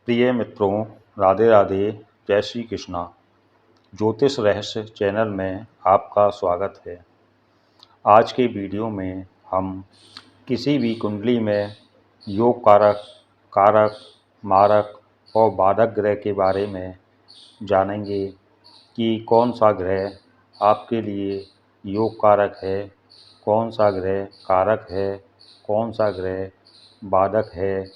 प्रिय मित्रों, राधे राधे, जय श्री कृष्णा। ज्योतिष रहस्य चैनल में आपका स्वागत है। आज के वीडियो में हम किसी भी कुंडली में योग कारक, कारक, मारक और बाधक ग्रह के बारे में जानेंगे कि कौन सा ग्रह आपके लिए योग कारक है, कौन सा ग्रह कारक है, कौन सा ग्रह बाधक है।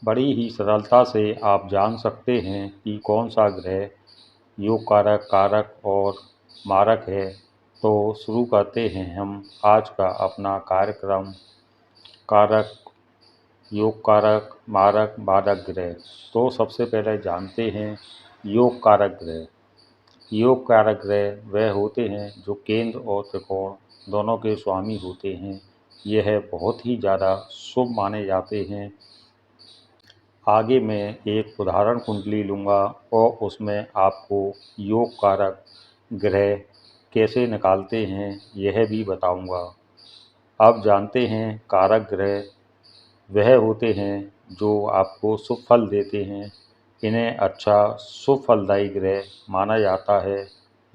बड़ी ही सरलता से आप जान सकते हैं कि कौन सा ग्रह योग कारक, कारक और मारक है। तो शुरू करते हैं हम आज का अपना कार्यक्रम। कारक, योग कारक, मारक, बाधक ग्रह। तो सबसे पहले जानते हैं योग कारक ग्रह। योग कारक ग्रह वह होते हैं जो केंद्र और त्रिकोण दोनों के स्वामी होते हैं। यह बहुत ही ज़्यादा शुभ माने जाते हैं। आगे मैं एक उदाहरण कुंडली लूँगा और उसमें आपको योग कारक ग्रह कैसे निकालते हैं यह भी बताऊँगा। अब जानते हैं कारक ग्रह वह होते हैं जो आपको शुभ फल देते हैं। इन्हें अच्छा शुभ फलदायी ग्रह माना जाता है।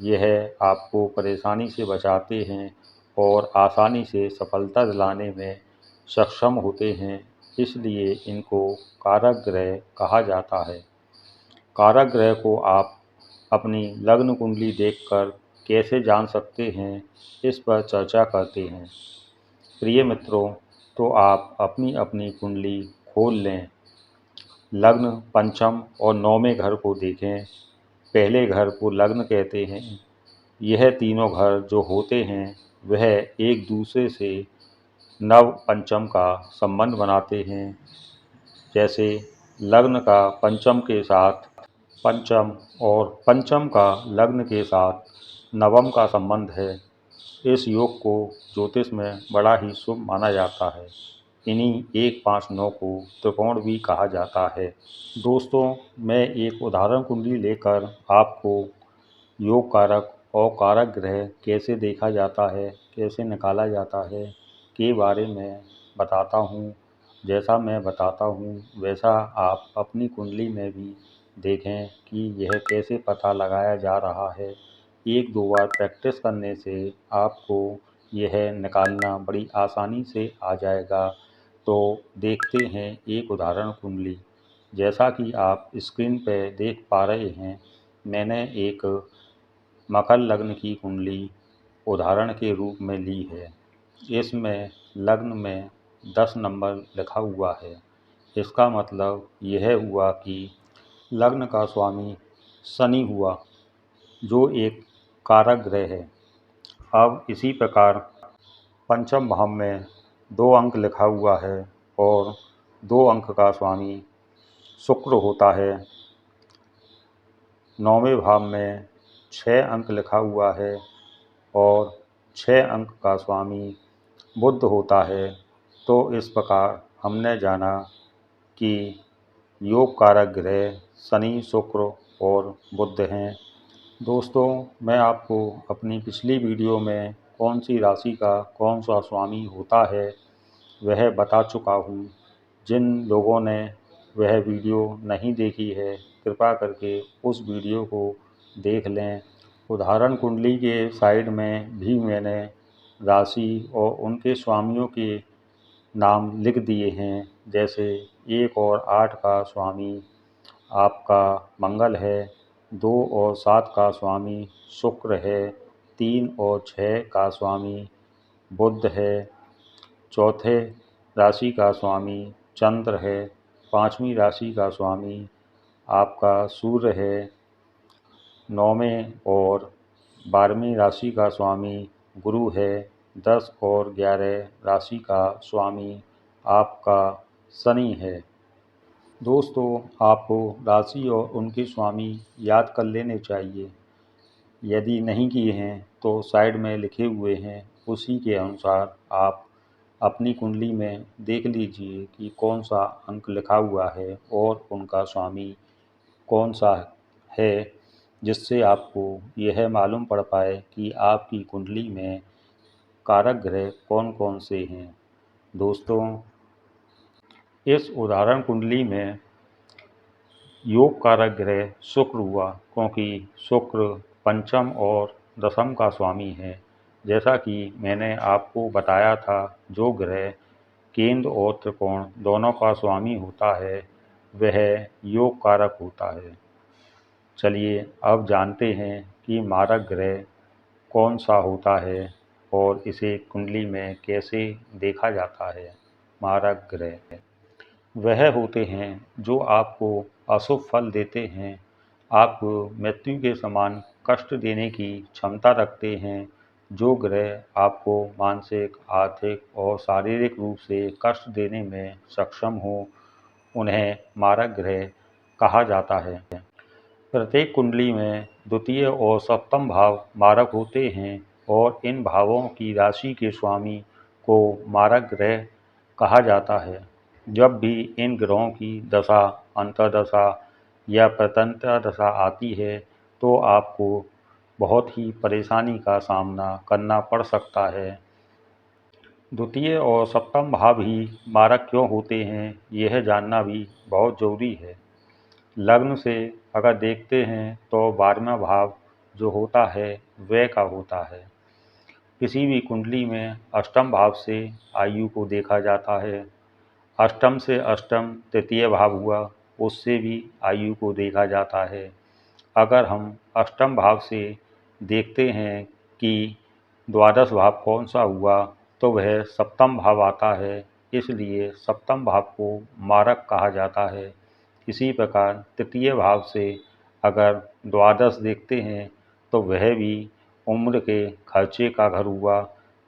यह आपको परेशानी से बचाते हैं और आसानी से सफलता दिलाने में सक्षम होते हैं, इसलिए इनको कारक ग्रह कहा जाता है। कारक ग्रह को आप अपनी लग्न कुंडली देखकर कैसे जान सकते हैं, इस पर चर्चा करते हैं। प्रिय मित्रों, तो आप अपनी अपनी कुंडली खोल लें। लग्न, पंचम और नौवें घर को देखें। पहले घर को लग्न कहते हैं। यह तीनों घर जो होते हैं वह एक दूसरे से नव पंचम का संबंध बनाते हैं। जैसे लग्न का पंचम के साथ पंचम और पंचम का लग्न के साथ नवम का संबंध है। इस योग को ज्योतिष में बड़ा ही शुभ माना जाता है। इन्हीं 1, 5, 9 को त्रिकोण भी कहा जाता है। दोस्तों, मैं एक उदाहरण कुंडली लेकर आपको योग कारक और कारक ग्रह कैसे देखा जाता है, कैसे निकाला जाता है के बारे में बताता हूँ। जैसा मैं बताता हूँ वैसा आप अपनी कुंडली में भी देखें कि यह कैसे पता लगाया जा रहा है। 1-2 बार प्रैक्टिस करने से आपको यह निकालना बड़ी आसानी से आ जाएगा। तो देखते हैं एक उदाहरण कुंडली। जैसा कि आप स्क्रीन पर देख पा रहे हैं, मैंने एक मकर लग्न की कुंडली उदाहरण के रूप में ली है। इसमें लग्न में 10 नंबर लिखा हुआ है। इसका मतलब यह हुआ कि लग्न का स्वामी शनि हुआ, जो एक कारक ग्रह है। अब इसी प्रकार पंचम भाव में 2 अंक लिखा हुआ है और 2 अंक का स्वामी शुक्र होता है। 9वें भाव में 6 अंक लिखा हुआ है और 6 अंक का स्वामी बुध होता है। तो इस प्रकार हमने जाना कि योग कारक ग्रह शनि, शुक्र और बुध हैं। दोस्तों, मैं आपको अपनी पिछली वीडियो में कौन सी राशि का कौन सा स्वामी होता है वह बता चुका हूँ। जिन लोगों ने वह वीडियो नहीं देखी है, कृपया करके उस वीडियो को देख लें। उदाहरण कुंडली के साइड में भी मैंने राशि और उनके स्वामियों के नाम लिख दिए हैं। जैसे 1 और 8 का स्वामी आपका मंगल है, 2 और 7 का स्वामी शुक्र है, 3 और 6 का स्वामी बुध है, चौथे राशि का स्वामी चंद्र है, 5वीं राशि का स्वामी आपका सूर्य है, 9वें और 12वीं राशि का स्वामी गुरु है, 10 और 11 राशि का स्वामी आपका शनि है। दोस्तों, आपको राशि और उनके स्वामी याद कर लेने चाहिए। यदि नहीं किए हैं तो साइड में लिखे हुए हैं, उसी के अनुसार आप अपनी कुंडली में देख लीजिए कि कौन सा अंक लिखा हुआ है और उनका स्वामी कौन सा है, जिससे आपको यह मालूम पड़ पाए कि आपकी कुंडली में कारक ग्रह कौन कौन से हैं। दोस्तों, इस उदाहरण कुंडली में योग कारक ग्रह शुक्र हुआ, क्योंकि शुक्र पंचम और दशम का स्वामी है। जैसा कि मैंने आपको बताया था, जो ग्रह केंद्र और त्रिकोण दोनों का स्वामी होता है वह योग कारक होता है। चलिए अब जानते हैं कि मारक ग्रह कौन सा होता है और इसे कुंडली में कैसे देखा जाता है। मारक ग्रह वह होते हैं जो आपको अशुभ फल देते हैं, आपको मृत्यु के समान कष्ट देने की क्षमता रखते हैं। जो ग्रह आपको मानसिक, आर्थिक और शारीरिक रूप से कष्ट देने में सक्षम हो, उन्हें मारक ग्रह कहा जाता है। प्रत्येक कुंडली में द्वितीय और सप्तम भाव मारक होते हैं और इन भावों की राशि के स्वामी को मारक ग्रह कहा जाता है। जब भी इन ग्रहों की दशा, अंतर्दशा या प्रत्यंतर दशा आती है तो आपको बहुत ही परेशानी का सामना करना पड़ सकता है। द्वितीय और सप्तम भाव ही मारक क्यों होते हैं, यह जानना भी बहुत ज़रूरी है। लग्न से अगर देखते हैं तो 12वां भाव जो होता है व्यय का होता है। किसी भी कुंडली में अष्टम भाव से आयु को देखा जाता है। अष्टम से अष्टम तृतीय भाव हुआ, उससे भी आयु को देखा जाता है। अगर हम अष्टम भाव से देखते हैं कि द्वादश भाव कौन सा हुआ, तो वह सप्तम भाव आता है, इसलिए सप्तम भाव को मारक कहा जाता है। इसी प्रकार तृतीय भाव से अगर द्वादश देखते हैं तो वह भी उम्र के खर्चे का घर हुआ,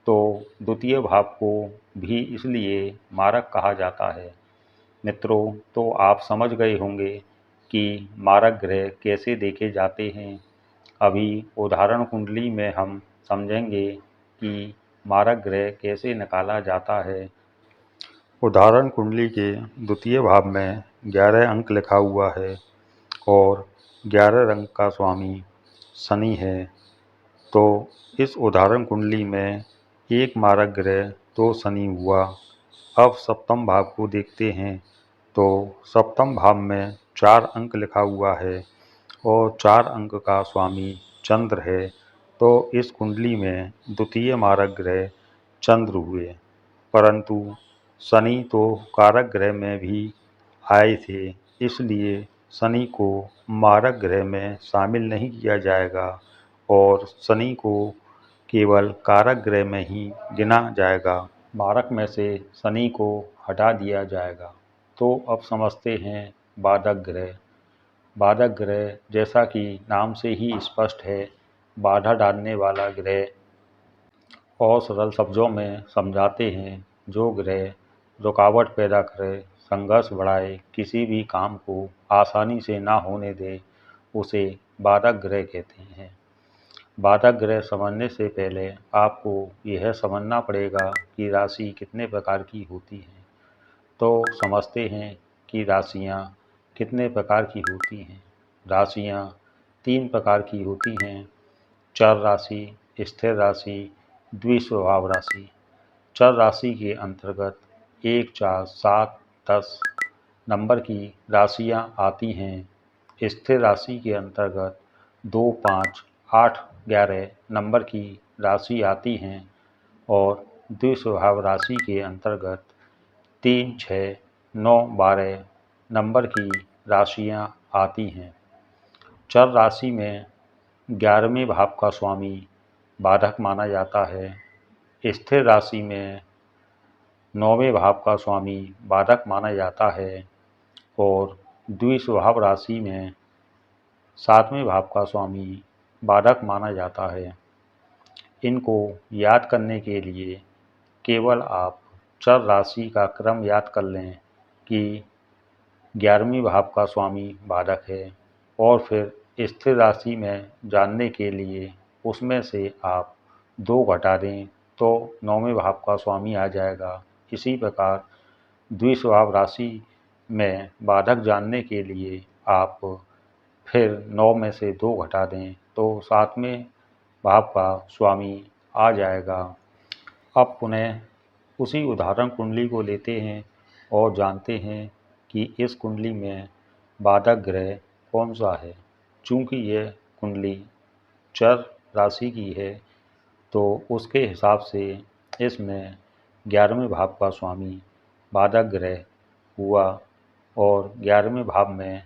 तो द्वितीय भाव को भी इसलिए मारक कहा जाता है। मित्रों, तो आप समझ गए होंगे कि मारक ग्रह कैसे देखे जाते हैं। अभी उदाहरण कुंडली में हम समझेंगे कि मारक ग्रह कैसे निकाला जाता है। उदाहरण कुंडली के द्वितीय भाव में 11 अंक लिखा हुआ है और 11 अंक का स्वामी शनि है। तो इस उदाहरण कुंडली में एक मारक ग्रह तो शनि हुआ। अब सप्तम भाव को देखते हैं तो सप्तम भाव में 4 अंक लिखा हुआ है और 4 अंक का स्वामी चंद्र है। तो इस कुंडली में द्वितीय मारक ग्रह चंद्र हुए, परंतु शनि तो कारक ग्रह में भी आए थे, इसलिए शनि को मारक ग्रह में शामिल नहीं किया जाएगा और शनि को केवल कारक ग्रह में ही गिना जाएगा। मारक में से शनि को हटा दिया जाएगा। तो अब समझते हैं बाधक ग्रह। बाधक ग्रह जैसा कि नाम से ही स्पष्ट है, बाधा डालने वाला ग्रह। और सरल शब्दों में समझाते हैं, जो ग्रह रुकावट पैदा करे, संघर्ष बढ़ाए, किसी भी काम को आसानी से ना होने दे, उसे बाधक ग्रह कहते हैं। बाधक ग्रह समझने से पहले आपको यह समझना पड़ेगा कि राशि कितने प्रकार की होती है। तो समझते हैं कि राशियाँ कितने प्रकार की होती हैं। राशियाँ 3 प्रकार की होती हैं: चर राशि, स्थिर राशि, द्विस्वभाव राशि। चर राशि के अंतर्गत 1, 4, 7, 10 नंबर की राशियाँ आती हैं। स्थिर राशि के अंतर्गत 2, 5, 8, 11 नंबर की राशि आती हैं और द्विस्वभाव राशि के अंतर्गत 3, 6, 9, 12 नंबर की राशियाँ आती हैं। चर राशि में 11वें भाव का स्वामी बाधक माना जाता है। स्थिर राशि में 9वें भाव का स्वामी बाधक माना जाता है और द्विस्वभाव राशि में 7वें भाव का स्वामी बाधक माना जाता है। इनको याद करने के लिए केवल आप चर राशि का क्रम याद कर लें कि 11वें भाव का स्वामी बाधक है, और फिर स्थिर राशि में जानने के लिए उसमें से आप 2 घटा दें तो 9वें भाव का स्वामी आ जाएगा। इसी प्रकार द्विस्वभाव राशि में बाधक जानने के लिए आप फिर 9 में से 2 घटा दें तो 7वें भाव का स्वामी आ जाएगा। अब पुनः उसी उदाहरण कुंडली को लेते हैं और जानते हैं कि इस कुंडली में बाधक ग्रह कौन सा है। चूँकि यह कुंडली चर राशि की है तो उसके हिसाब से इसमें 11वें भाव का स्वामी बाधक ग्रह हुआ और 11वें भाव में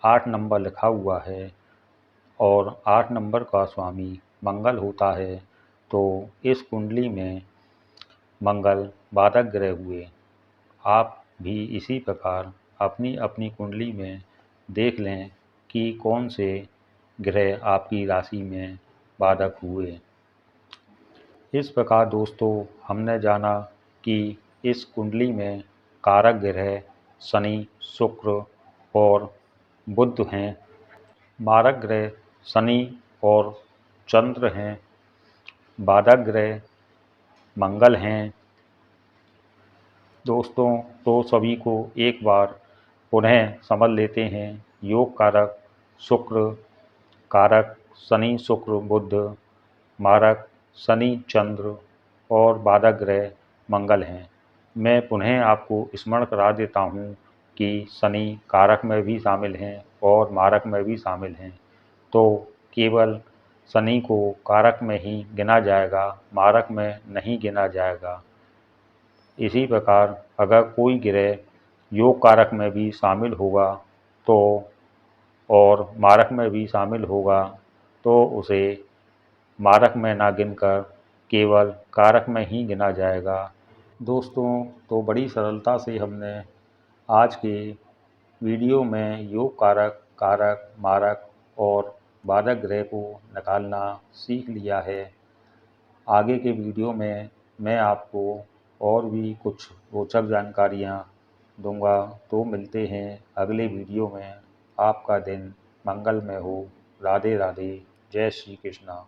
8 नंबर लिखा हुआ है और 8 नंबर का स्वामी मंगल होता है, तो इस कुंडली में मंगल बाधक ग्रह हुए। आप भी इसी प्रकार अपनी अपनी कुंडली में देख लें कि कौन से ग्रह आपकी राशि में बाधक हुए। इस प्रकार दोस्तों हमने जाना कि इस कुंडली में कारक ग्रह शनि, शुक्र और बुध हैं। मारक ग्रह शनि और चंद्र हैं। बाधक ग्रह मंगल हैं। दोस्तों तो सभी को एक बार पुनः समझ लेते हैं। योग कारक शुक्र, कारक शनि शुक्र बुध, मारक शनि चंद्र और बाधक ग्रह मंगल हैं। मैं पुनः आपको स्मरण करा देता हूँ कि शनि कारक में भी शामिल हैं और मारक में भी शामिल हैं, तो केवल शनि को कारक में ही गिना जाएगा, मारक में नहीं गिना जाएगा। इसी प्रकार अगर कोई ग्रह योग कारक में भी शामिल होगा तो और मारक में भी शामिल होगा तो उसे मारक में ना गिनकर केवल कारक में ही गिना जाएगा। दोस्तों तो बड़ी सरलता से हमने आज के वीडियो में योग कारक, कारक, मारक और बाधक ग्रह को निकालना सीख लिया है। आगे के वीडियो में मैं आपको और भी कुछ रोचक जानकारियाँ दूंगा। तो मिलते हैं अगले वीडियो में। आपका दिन मंगलमय हो। राधे राधे। जय श्री कृष्णा।